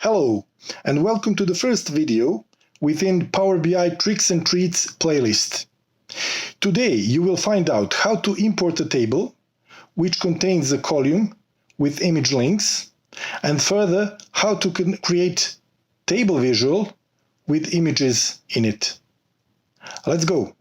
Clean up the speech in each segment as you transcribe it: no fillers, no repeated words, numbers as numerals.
Hello, and welcome to the first video within Power BI Tricks and Treats playlist. Today you will find out how to import a table which contains a column with image links, and further how to create table visual with images in it. Let's go!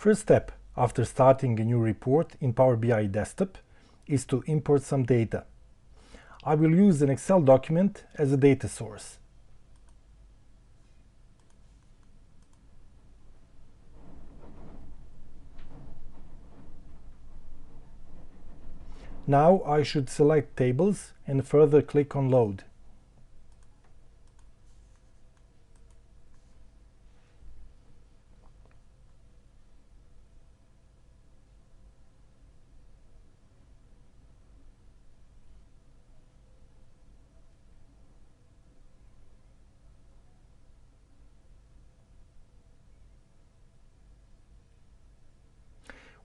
First step after starting a new report in Power BI Desktop is to import some data. I will use an Excel document as a data source. Now I should select Tables and further click on Load.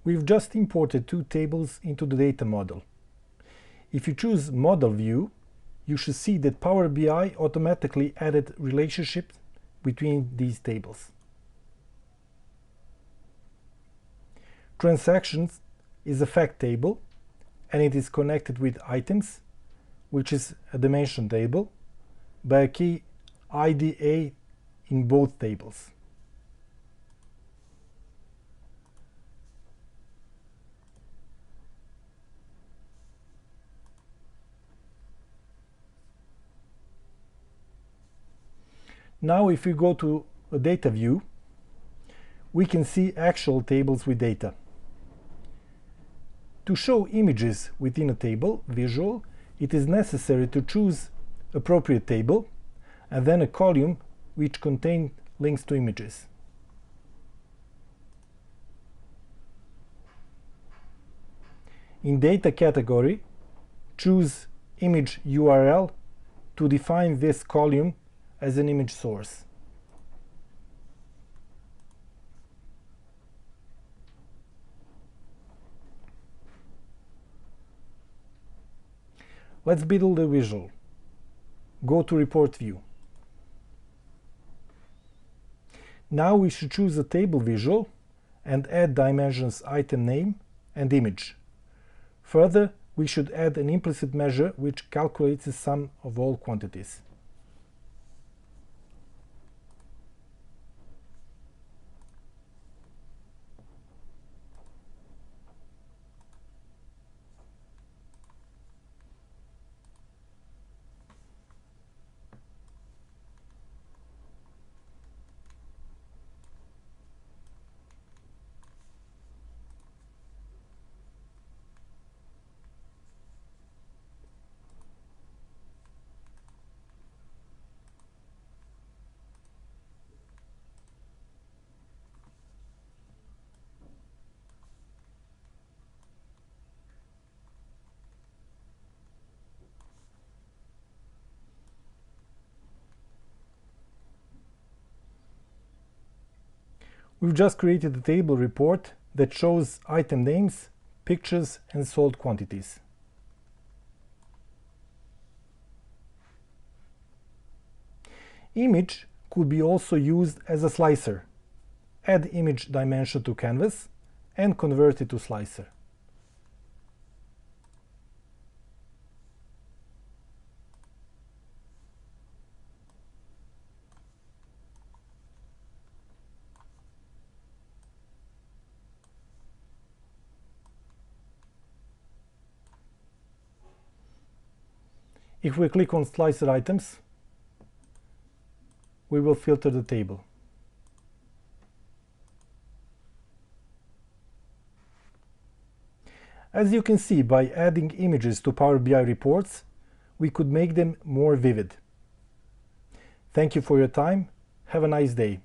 We've just imported two tables into the data model. If you choose Model View, you should see that Power BI automatically added relationships between these tables. Transactions is a fact table, and it is connected with Items, which is a dimension table, by a key IDA in both tables. Now if we go to a data view, we can see actual tables with data. To show images within a table, visual, it is necessary to choose appropriate table and then a column which contains links to images. In data category, choose image URL to define this column as an image source. Let's build a visual. Go to Report View. Now we should choose a table visual and add dimensions item name and image. Further, we should add an implicit measure which calculates the sum of all quantities. We've just created a table report that shows item names, pictures, and sold quantities. Image could be also used as a slicer. Add image dimension to canvas and convert it to slicer. If we click on Slicer Items, we will filter the table. As you can see, by adding images to Power BI reports, we could make them more vivid. Thank you for your time. Have a nice day.